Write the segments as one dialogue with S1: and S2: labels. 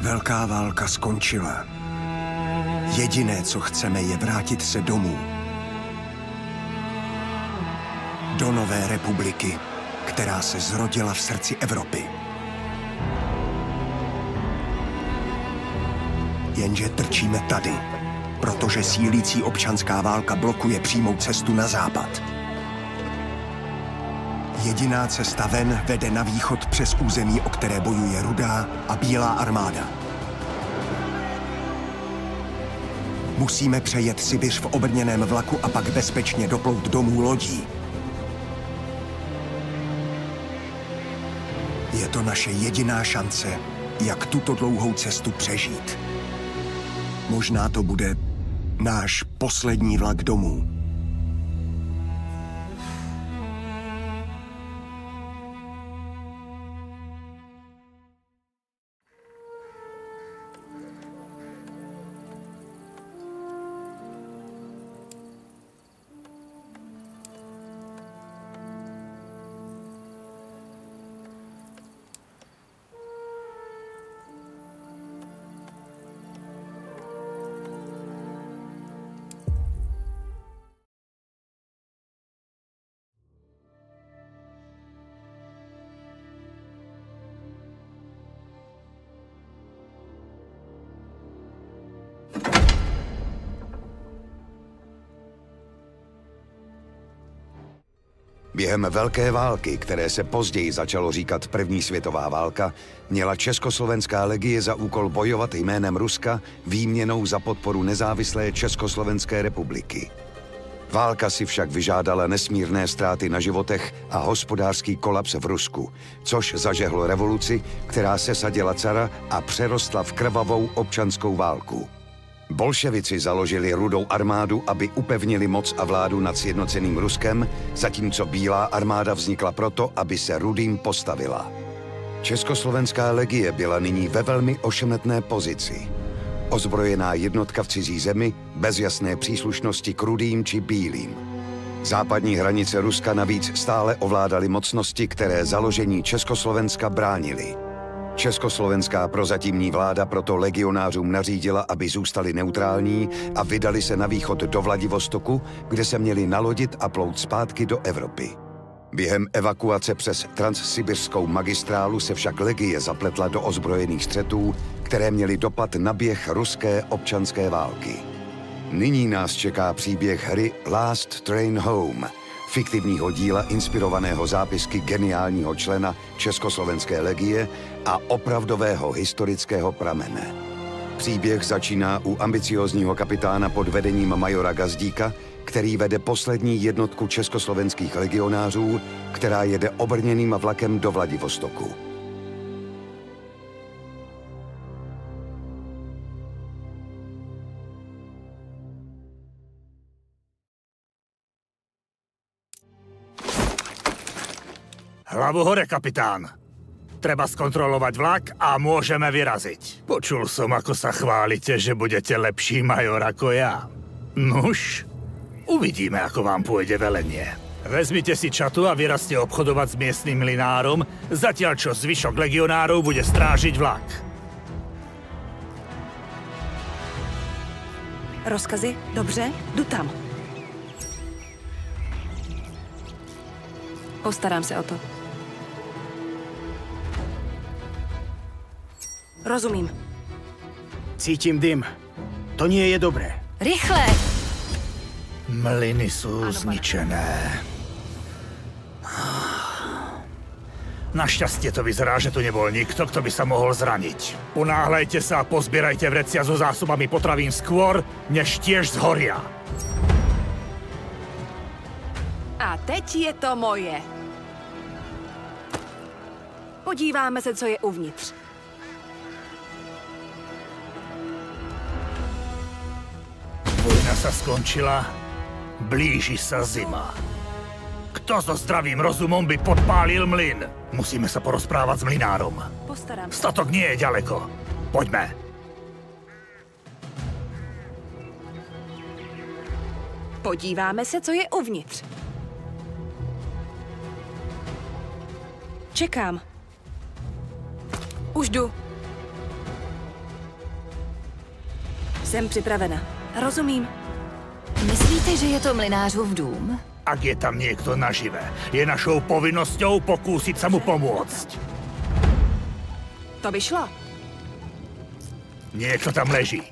S1: Velká válka skončila. Jediné, co chceme, je vrátit se domů. Do nové republiky, která se zrodila v srdci Evropy. Jenže trčíme tady, protože sílící občanská válka blokuje přímou cestu na západ. Jediná cesta ven vede na východ přes území, o které bojuje Rudá a Bílá armáda. Musíme přejet Sibiř v obrněném vlaku a pak bezpečně doplout domů lodí. Je to naše jediná šance, jak tuto dlouhou cestu přežít. Možná to bude náš poslední vlak domů.
S2: Během Velké války, které se později začalo říkat První světová válka, měla Československá legie za úkol bojovat jménem Ruska výměnou za podporu nezávislé Československé republiky. Válka si však vyžádala nesmírné ztráty na životech a hospodářský kolaps v Rusku, což zažehlo revoluci, která sesadila cara a přerostla v krvavou občanskou válku. Bolševici založili Rudou armádu, aby upevnili moc a vládu nad sjednoceným Ruskem, zatímco Bílá armáda vznikla proto, aby se Rudým postavila. Československá legie byla nyní ve velmi ošemetné pozici. Ozbrojená jednotka v cizí zemi, bez jasné příslušnosti k Rudým či Bílým. Západní hranice Ruska navíc stále ovládaly mocnosti, které založení Československa bránily. Československá prozatímní vláda proto legionářům nařídila, aby zůstali neutrální a vydali se na východ do Vladivostoku, kde se měli nalodit a plout zpátky do Evropy. Během evakuace přes transsibirskou magistrálu se však legie zapletla do ozbrojených střetů, které měly dopad na běh ruské občanské války. Nyní nás čeká příběh hry Last Train Home, fiktivního díla inspirovaného zápisky geniálního člena Československé legie a opravdového historického pramene. Příběh začíná u ambiciózního kapitána pod vedením majora Gazdíka, který vede poslední jednotku československých legionářů, která jede obrněným vlakem do Vladivostoku.
S3: Hlavu hore, kapitán. Treba skontrolovať vlak a môžeme vyraziť. Počul som, ako sa chválite, že budete lepší major ako ja. Nuž, uvidíme, ako vám pôjde velenie. Vezmite si čatu a vyrazte obchodovať s miestnym mlynárom, zatiaľ čo zvyšok legionárov bude strážiť vlak.
S4: Rozkazy? Dobře, jdu tam. Postarám se o to. Rozumím.
S5: Cítim dym. To nie je dobré.
S4: Rychle!
S3: Mlyny sú zničené. Našťastie to vyzerá, že tu nebol nikto, kto by sa mohol zraniť. Unáhľajte sa a pozbierajte vrecia so zásobami potravín skôr, než tiež zhoria.
S4: A teď je to moje. Podíváme se, co je uvnitř.
S3: Vojna sa skončila, blíži sa zima. Kto so zdravým rozumom by podpálil mlyn? Musíme sa porozprávať s mlynárom.
S4: Postarám se.
S3: Statok nie je ďaleko. Poďme.
S4: Podíváme se, co je uvnitř. Čekám. Už jdu. Jsem připravena. Rozumím.
S6: Myslíte, že je to mlynářův dům?
S3: Ak je tam niekto nažive, je našou povinnosťou pokúsiť sa mu pomôcť.
S4: To by šlo.
S3: Niekto tam leží.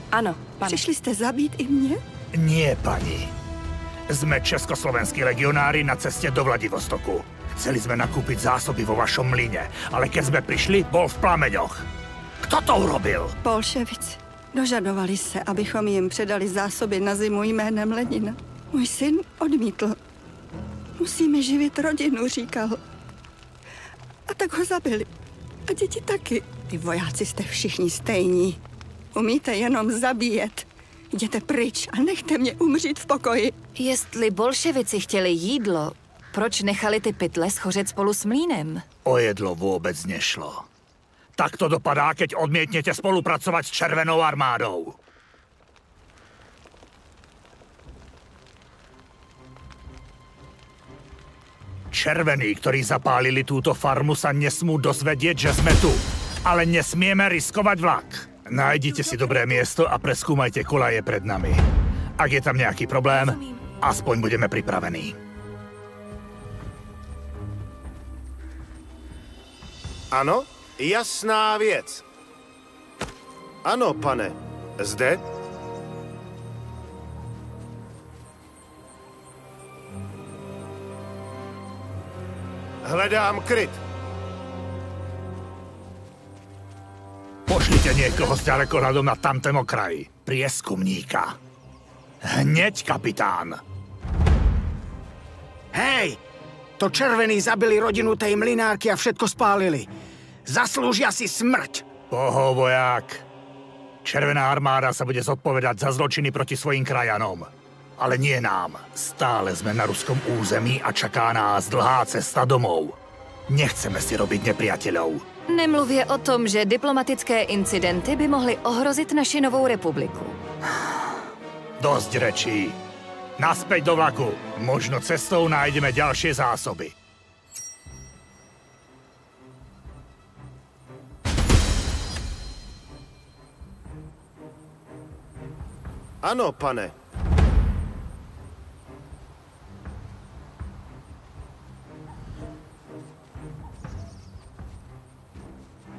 S4: Ano, pane.
S7: Přišli jste zabít i mě?
S3: Nie, pani. Sme československí legionári na ceste do Vladivostoku. Chceli sme nakúpiť zásoby vo vašom mlyne, ale keď sme prišli, bol v plameňoch. Kto to urobil?
S7: Bolševici. Dožadovali se, abychom jim předali zásoby na zimu jménem Lenina. Můj syn odmítl. Musíme živit rodinu, říkal. A tak ho zabili. A děti taky. Ty vojáci jste všichni stejní. Umíte jenom zabíjet. Jděte pryč a nechte mě umřít v pokoji.
S6: Jestli bolševici chtěli jídlo, proč nechali ty pytle schořet spolu s mlýnem?
S3: O jedlo vôbec nešlo. Tak to dopadá, keď odmietnete spolupracovať s Červenou armádou. Červení, ktorí zapálili túto farmu, sa nesmú dozvedieť, že sme tu. Ale nesmieme riskovať vlak. Nájdite si dobré miesto a preskúmajte kolaje pred nami. Ak je tam nejaký problém, aspoň budeme pripravení.
S8: Ano? Jasná věc. Ano, pane. Zde? Hledám kryt.
S3: Pošlite niekoho s ďalekohľadom na tamten okraj. Prieskumníka. Hneď, kapitán.
S5: Hej! To červení zabili rodinu tej mlynárky a všetko spálili. Zaslúžia si smrť.
S3: Voják. Červená armáda sa bude zodpovedať za zločiny proti svojim krajanom. Ale nie nám. Stále sme na ruskom území a čaká nás dlhá cesta domov. Nechceme si robiť nepriateľov.
S6: Nemluvě o tom, že diplomatické incidenty by mohly ohrozit naši novou republiku.
S3: Dosť rečí. Naspäť do vlaku. Možno cestou nájdeme ďalšie zásoby.
S8: Ano, pane.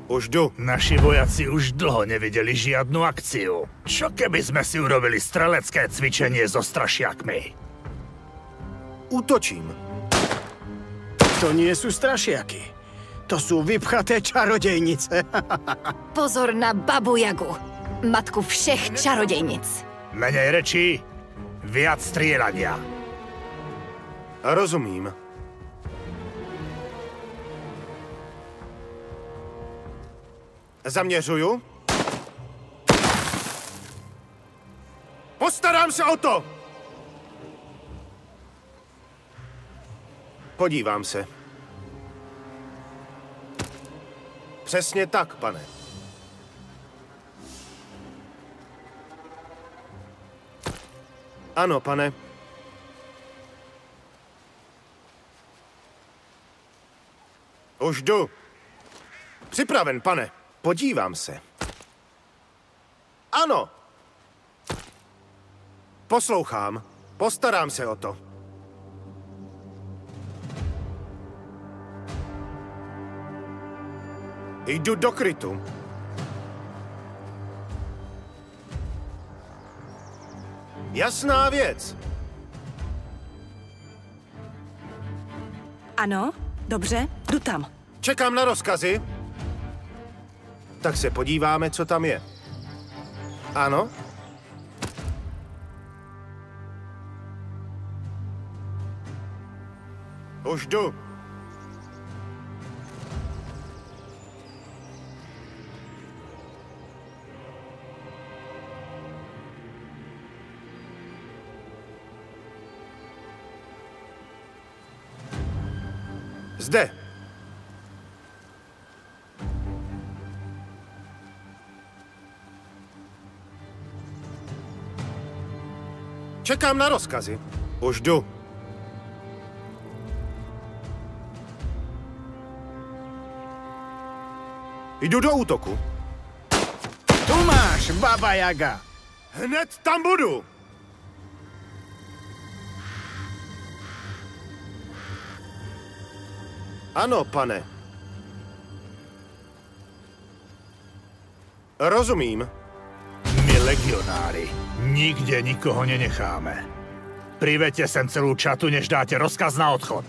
S8: Už jdu.
S3: Naši vojaci už dlho nevideli žiadnu akciu. Čo keby sme si urobili strelecké cvičenie so strašiakmi?
S8: Útočím.
S5: To nie sú strašiaky. To sú vypchaté čarodejnice.
S6: Pozor na Babu Jagu, matku všech čarodějnic.
S3: Menej rečí, viac strieľania.
S8: Rozumím. Zaměřuju. Postarám se o to! Podívám se. Přesně tak, pane. Ano, pane. Už jdu. Připraven, pane. Podívám se. Ano. Poslouchám. Postarám se o to. Jdu do krytu. Jasná věc.
S4: Ano, dobře, jdu tam.
S8: Čekám na rozkazy. Tak se podíváme, co tam je. Ano? Už jdu. Zde. Čekám na rozkazy. Už jdu. Jdu do útoku.
S5: Tu máš, Baba Jaga.
S8: Hned tam budu! Ano, pane. Rozumím.
S3: My legionári nikde nikoho nenecháme. Priveďte sem celú čatu, než dáte rozkaz na odchod.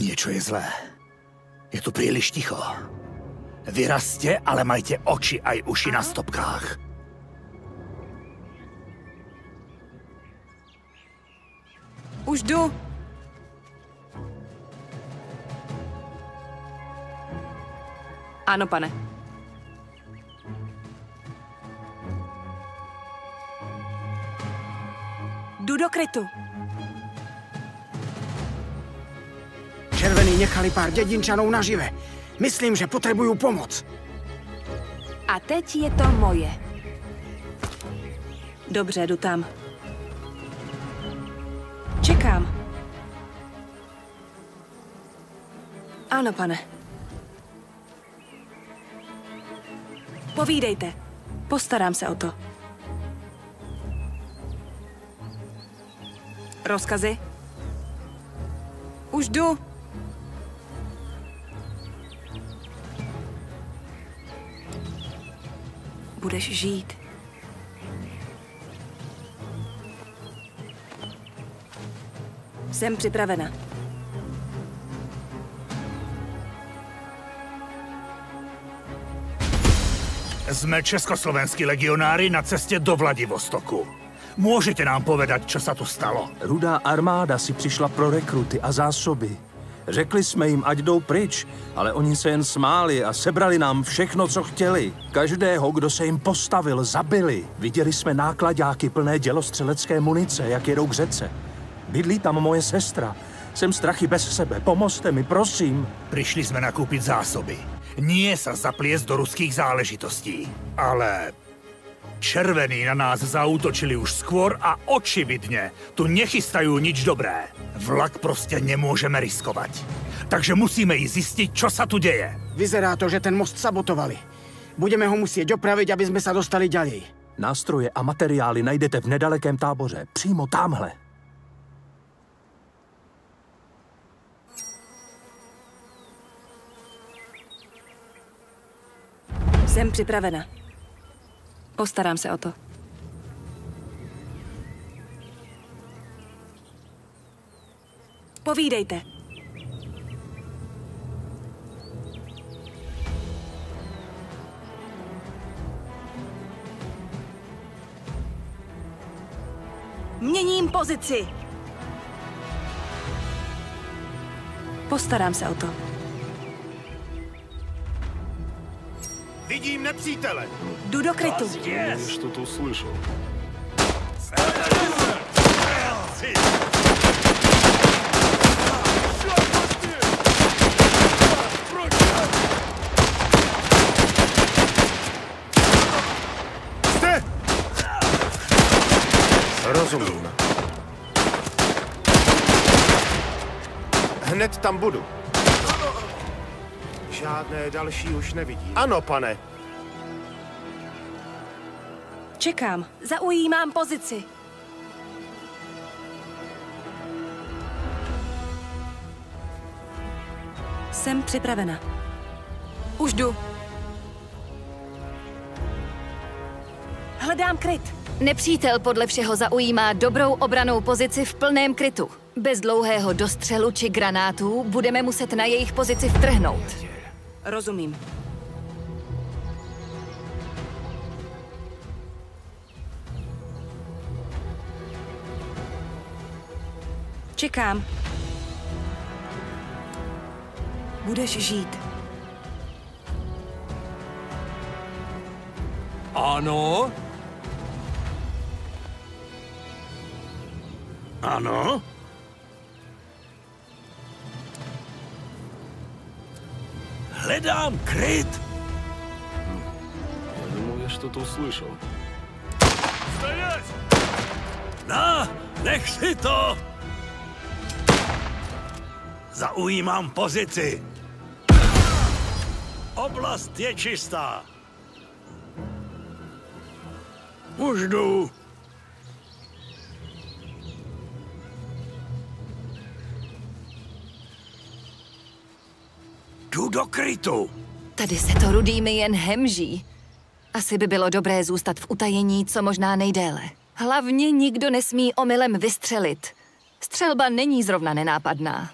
S3: Niečo je zlé. Je tu príliš ticho. Vyrazte, ale majte oči aj uši na stopkách.
S4: Už jdu. Ano, pane. Jdu do krytu.
S5: Červení nechali pár dědinčanů nažive. Myslím, že potřebují pomoc.
S4: A teď je to moje. Dobře, jdu tam. Čekám. Ano, pane. Povídejte. Postarám se o to. Rozkazy? Už jdu. Budeš žít. Jsem připravena.
S3: Sme československí legionári na cestě do Vladivostoku. Môžete nám povedať, čo sa tu stalo?
S9: Rudá armáda si přišla pro rekruty a zásoby. Řekli jsme jim, ať jdou pryč, ale oni se jen smáli a sebrali nám všechno, co chtěli. Každého, kdo se jim postavil, zabili. Viděli jsme nákladáky plné dělostřelecké munice, jak jedou k řece. Bydlí tam moje sestra. Jsem strachy bez sebe. Pomozte mi, prosím.
S3: Prišli sme nakúpiť zásoby. Nie sa zapliesť do ruských záležitostí. Ale červení na nás zaútočili už skôr a očividne tu nechystajú nič dobré. Vlak prostě nemôžeme riskovať. Takže musíme ísť zistiť, čo sa tu deje.
S5: Vyzerá to, že ten most sabotovali. Budeme ho musieť opraviť, aby sme sa dostali ďalej.
S9: Nástroje a materiály najdete v nedalekém táboře. Přímo tamhle.
S4: Jsem připravena. Postarám se o to. Povídejte. Měním pozici. Postarám se o to.
S8: Vidím nepřítele.
S4: Jdu do krytu.
S10: Что-то услышал.
S8: Jste! Rozumím. Hned tam budu. Žádné další už nevidím. Ano, pane.
S4: Čekám. Zaujímám pozici. Jsem připravena. Už jdu. Hledám kryt.
S6: Nepřítel podle všeho zaujímá dobrou obranou pozici v plném krytu. Bez dlouhého dostřelu či granátů budeme muset na jejich pozici vtrhnout.
S4: Rozumím. Čekám. Budeš žít.
S9: Ano?
S3: Ano?
S9: Hledám kryt.
S10: Я думал, я что-то услышал.
S9: Стоять! Na, nech si to! Zaujímám pozici. Oblast je čistá. Už jdu. Jdu do krytu.
S6: Tady se to rudými jen hemží. Asi by bylo dobré zůstat v utajení co možná nejdéle. Hlavně nikdo nesmí omylem vystřelit. Střelba není zrovna nenápadná.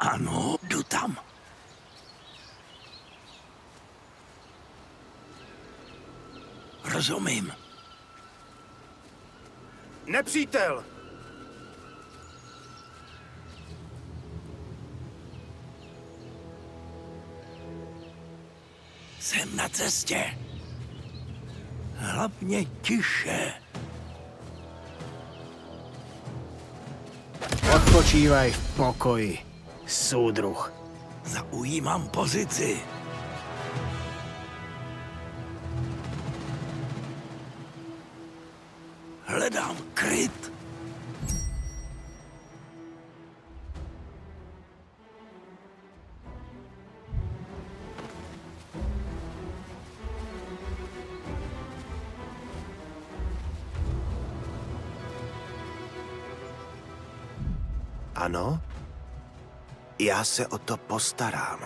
S3: Ano, jdu tam. Rozumím.
S8: Nepřítel!
S3: Jsem na cestě. Hlavně tiše.
S5: Odpočívaj v pokoji, súdruh.
S3: Zaujímám pozici. Hledám kryt.
S8: Ano? Já se o to postarám.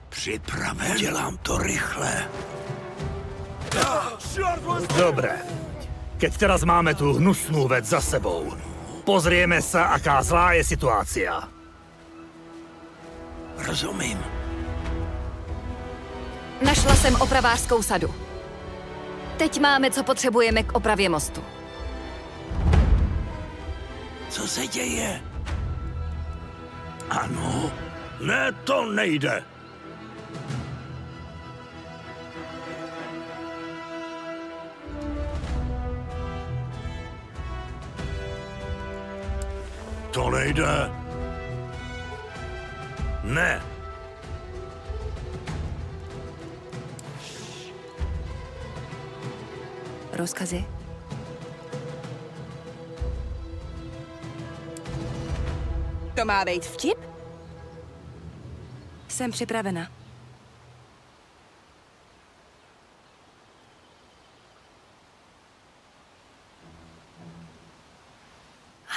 S3: Připraven? Dělám to rychle. Dobre. Keď teraz máme tu hnusnú vec za sebou, pozrieme sa, aká zlá je situácia. Rozumím.
S6: Našla jsem opravářskou sadu. Teď máme, co potřebujeme k opravě mostu.
S3: Co se děje? Ano. Ne, to nejde. To nejde. Ne.
S4: Rozkazy? To má být vtip? Jsem připravena.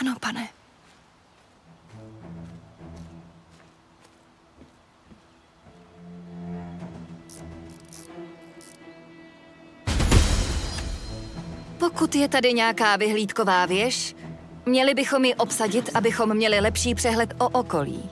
S4: Ano, pane.
S6: Pokud je tady nějaká vyhlídková věž, měli bychom ji obsadit, abychom měli lepší přehled o okolí.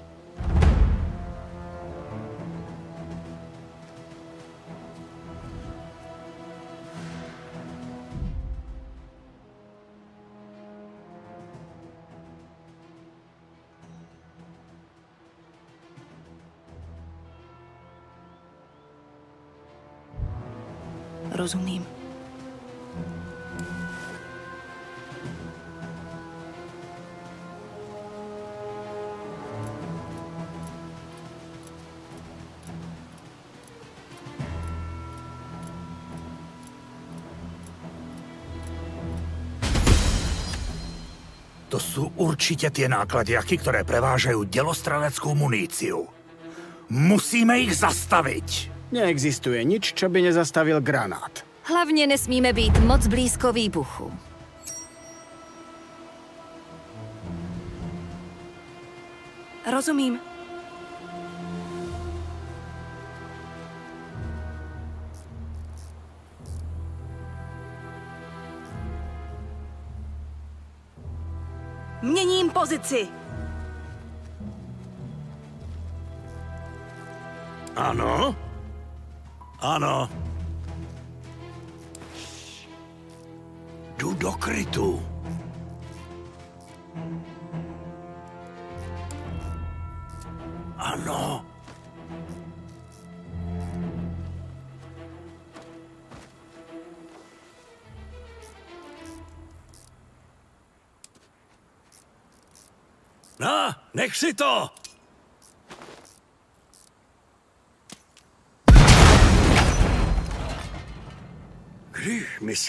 S4: Rozumím.
S3: To sú určite tie nákladiaky, ktoré prevážajú delostreleckou muníciu. Musíme ich zastaviť.
S5: Neexistuje nič, čo by nezastavil granát.
S6: Hlavně nesmíme být moc blízko výbuchu.
S4: Rozumím. Měním pozici.
S3: Ano? Ano. Jdu do krytu. Ano. No, nech si to!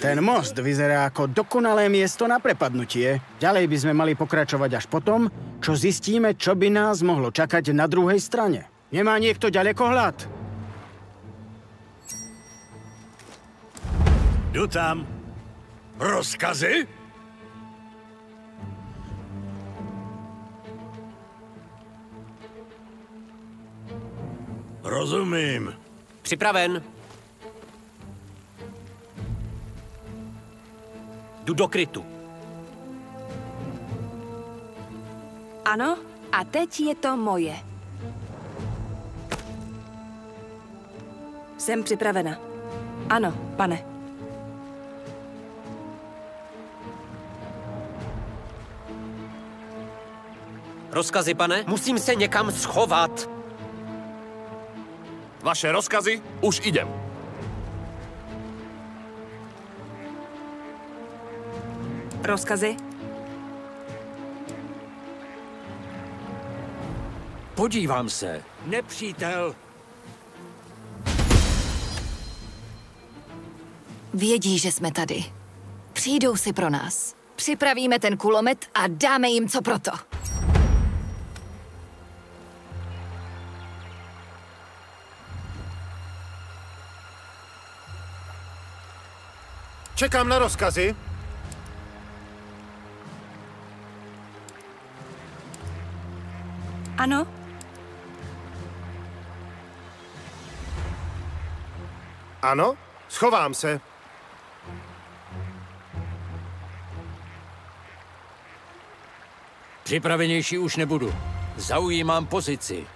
S5: Ten most vyzerá ako dokonalé miesto na prepadnutie. Ďalej by sme mali pokračovať až potom, čo zistíme, čo by nás mohlo čakať na druhej strane. Nemá niekto ďalekohľad?
S3: Jdu tam. Rozkazy? Rozumím.
S11: Připraven. Jdu do krytu.
S4: Ano, A teď je to moje. Jsem připravena. Ano, pane.
S11: Rozkazy, pane? Musím se někam schovat.
S10: Vaše rozkazy? Už idem.
S4: Rozkazy?
S11: Podívám se. Nepřítel.
S6: Vědí, že jsme tady. Přijdou si pro nás. Připravíme ten kulomet a dáme jim co proto.
S8: Čekám na rozkazy.
S4: Ano?
S8: Ano, schovám se.
S11: Připravenější už nebudu. Zaujímám pozici.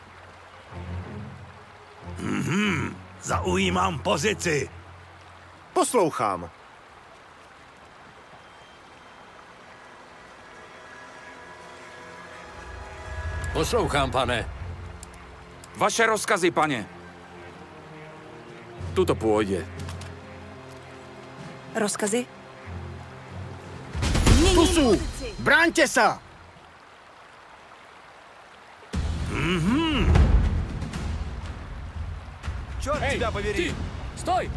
S3: Zaujímám pozici.
S8: Poslouchám.
S11: Poslouchám, pane.
S12: Vaše rozkazy, pane. Tuto pôjde.
S4: Rozkazy?
S5: Pusu! Bráňte sa!
S12: Čort тебя побери!
S11: Stoj!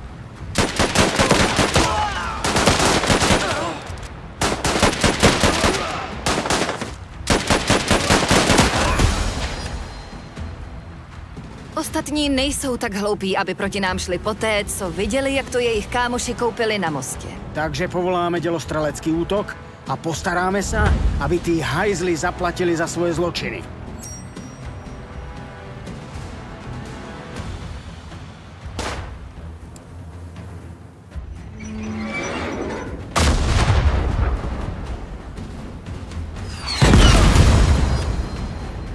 S6: Ostatní nejsou tak hloupí, aby proti nám šli poté, co viděli, jak to jejich kámoši koupili na mostě.
S5: Takže povoláme dělostrelecký útok a postaráme sa, aby tí hajzli zaplatili za svoje zločiny.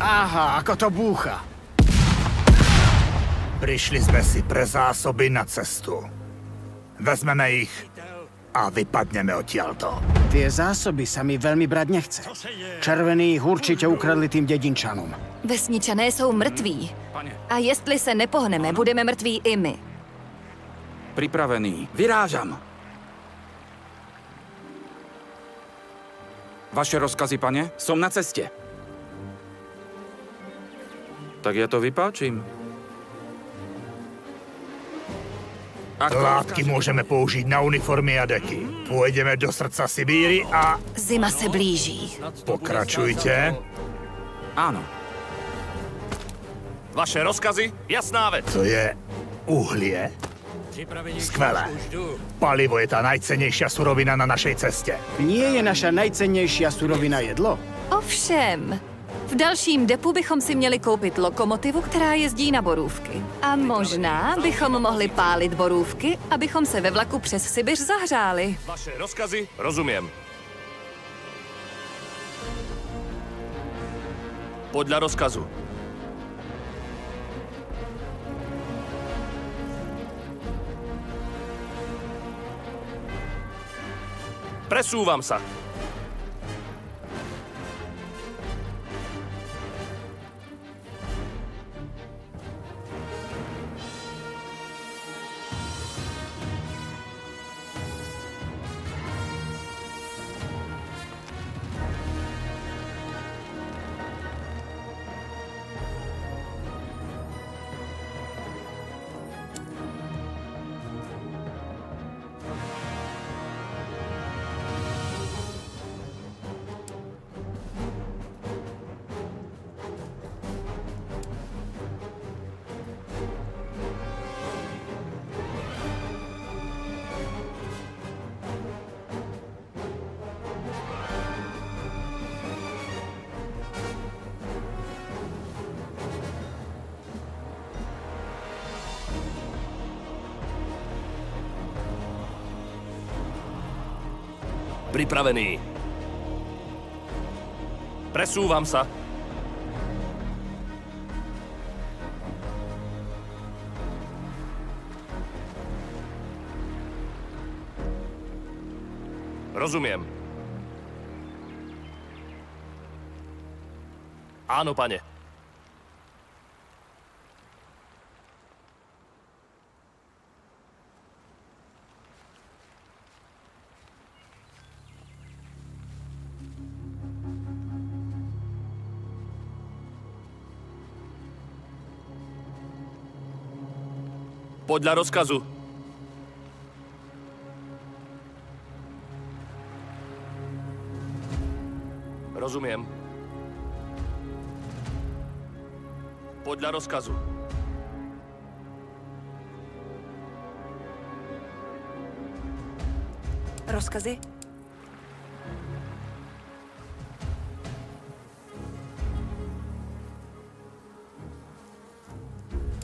S5: Aha, ako to búcha.
S3: Prišli sme si pre zásoby na cestu. Vezmeme ich a vypadneme odtiaľto.
S5: Tie zásoby sa mi veľmi brať nechce. Červení ich určite ukradli tým dedinčanom.
S6: Vesničané jsou mrtví. A jestli se nepohneme, budeme mrtví i my.
S12: Pripravený. Vyrážam. Vaše rozkazy, pane? Som na ceste. Tak ja to vypáčim.
S3: Látky môžeme použiť na uniformy a deky. Pôjdeme do srdca Sibíry a...
S6: Zima se blíží.
S3: Pokračujte.
S12: Áno.
S10: Vaše rozkazy? Jasná vec.
S3: To je uhlie. Skvelé. Palivo je tá najcennejšia surovina na našej ceste.
S5: Nie je naša najcennejšia surovina jedlo?
S6: Ovšem. V dalším depu bychom si měli koupit lokomotivu, která jezdí na borůvky. A možná bychom mohli pálit borůvky, abychom se ve vlaku přes Sibiř zahřáli.
S10: Vaše rozkazy? Rozumiem. Podľa rozkazu. Presúvam sa. Pripravený. Presúvam sa. Rozumiem. Áno, pane. Podľa rozkazu. Rozumiem. Podľa rozkazu.
S4: Rozkazy?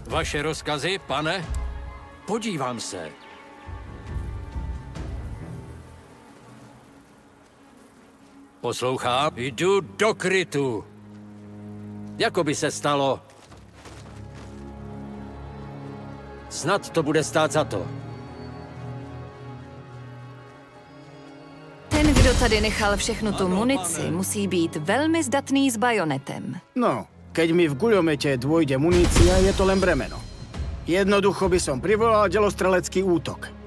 S11: Vaše rozkazy, pane? Podívám se. Poslouchám. Jdu do krytu. Jako by se stalo. Snad to bude stát za to.
S6: Ten, kdo tady nechal všechnu tu munici, musí být velmi zdatný s bajonetem.
S5: No, keď mi v guľomete dôjde munícia, je to len bremeno. Jednoducho by som privolal delostrelecký útok.